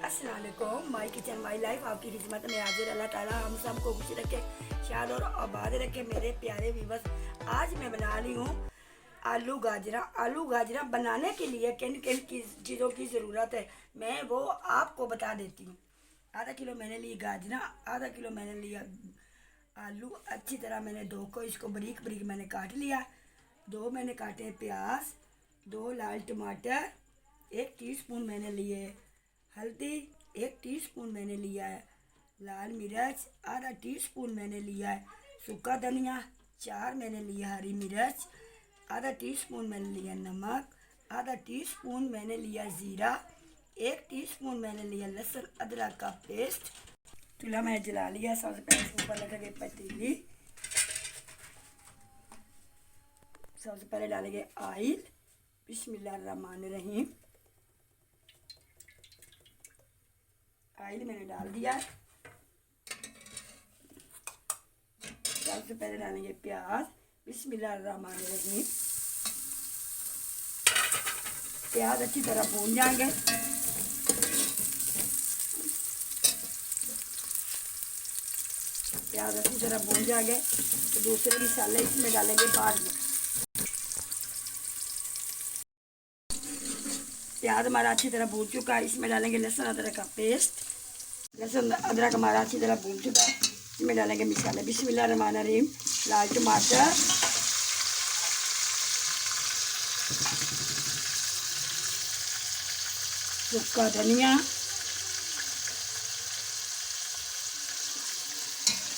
अस्सलाम वालेकुम। My kitchen my life आपकी खिदमत में हाजिर। अल्लाह ताला हम सबको खुश रखे, शाद और आबाद रखे। मेरे प्यारे व्यूअर्स, आज मैं बना रही हूँ आलू गाजरा। आलू गाजरा बनाने के लिए किन किन की चीज़ों की ज़रूरत है मैं वो आपको बता देती हूँ। आधा किलो मैंने ली गाजरा, आधा किलो मैंने लिया आलू। अच्छी तरह मैंने दो को इसको बारीक बारीक मैंने काट लिया। दो मैंने काटे प्याज, दो लाल टमाटर, 1 टीस्पून मैंने लिए हल्दी, 1 टीस्पून मैंने लिया है लाल मिर्च, आधा टीस्पून मैंने लिया है सूखा धनिया, 4 मैंने लिया हरी मिर्च, आधा टीस्पून मैंने लिया नमक, आधा टीस्पून मैंने लिया ज़ीरा, 1 टीस्पून मैंने लिया लहसुन अदरक का पेस्ट। चूल्हा मैं जला लिया। सबसे पहले ऊपर लगाएंगे पतीली। सबसे पहले डालेंगे ऑयल। बिस्मिल्लाहिर्रहमानिर्रहीम। ऑयल मैंने डाल दिया। सबसे पहले डालेंगे प्याज। बिस्मिल्लाहिर्रहमानिर्रहीम। प्याज अच्छी तरह भून जाएंगे। प्याज अच्छी तरह भून जाएंगे तो दूसरे मसाले इसमें डालेंगे बाद में। प्याज हमारा अच्छी तरह भून चुका है, इसमें डालेंगे लहसुन अदरक का पेस्ट। लहसुन अदरक हमारा अच्छी तरह भून चुका है, इसमें डालेंगे मसाले। बिस्मिल्लाहिर्रहमानिर्रहीम। लाल टमाटर, सूखा धनिया,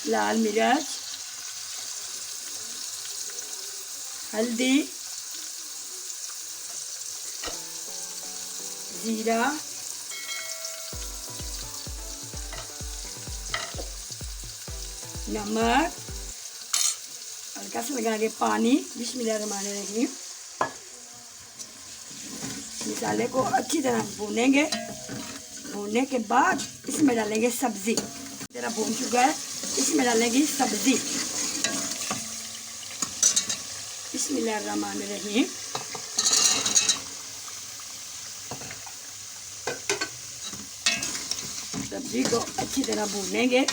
लाल मिर्च, हल्दी, जीरा, नमक, हल्का सा लगाएंगे पानी। बिस्मिल्लाहिर्रहमानिर्रहीम। मसाले को अच्छी तरह भूनेंगे। भूनने के बाद इसमें डालेंगे सब्जी। जरा भून चुका है, इसमें डालेंगे सब्जी। बिस्मिल्लाहिर्रहमानिर्रहीम। सब्जी को अच्छी तरह भूनेंगे।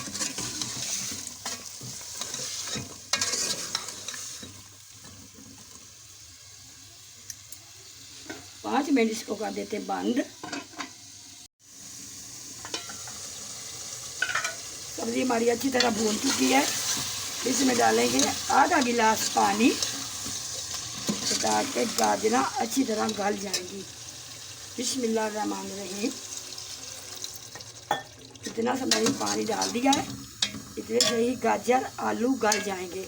पाँच मिनट इसको कर देते बंद। सब्जी हमारी अच्छी तरह भून चुकी है, इसमें डालेंगे आधा गिलास पानी ताकि गाजरा अच्छी तरह गल जाएंगी। बिस्मिल्लाहिर्रहमानिर्रहीम। इतना सा मैंने पानी डाल दिया है, इतने से ही गाजर आलू गल जाएंगे।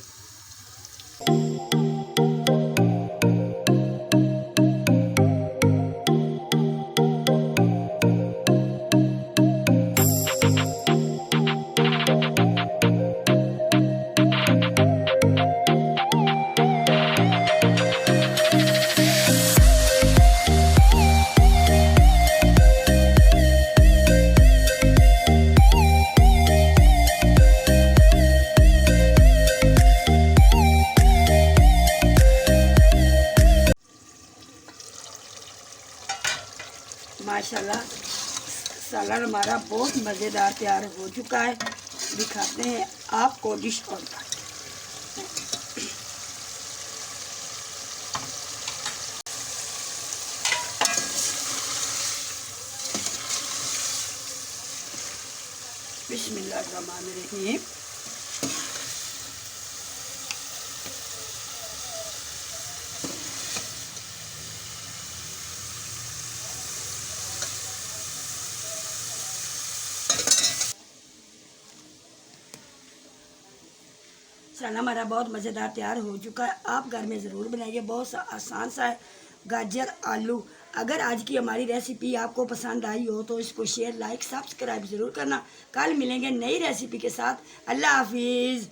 माशाल्लाह सालन हमारा बहुत मज़ेदार तैयार हो चुका है। दिखाते हैं आपको डिश और बिस्मिल्लाहिर्रहमानिर्रहीम। खाना हमारा बहुत मज़ेदार तैयार हो चुका है। आप घर में ज़रूर बनाइए, बहुत सा आसान सा है गाजर आलू। अगर आज की हमारी रेसिपी आपको पसंद आई हो तो इसको शेयर लाइक सब्सक्राइब ज़रूर करना। कल मिलेंगे नई रेसिपी के साथ। अल्लाह हाफिज़।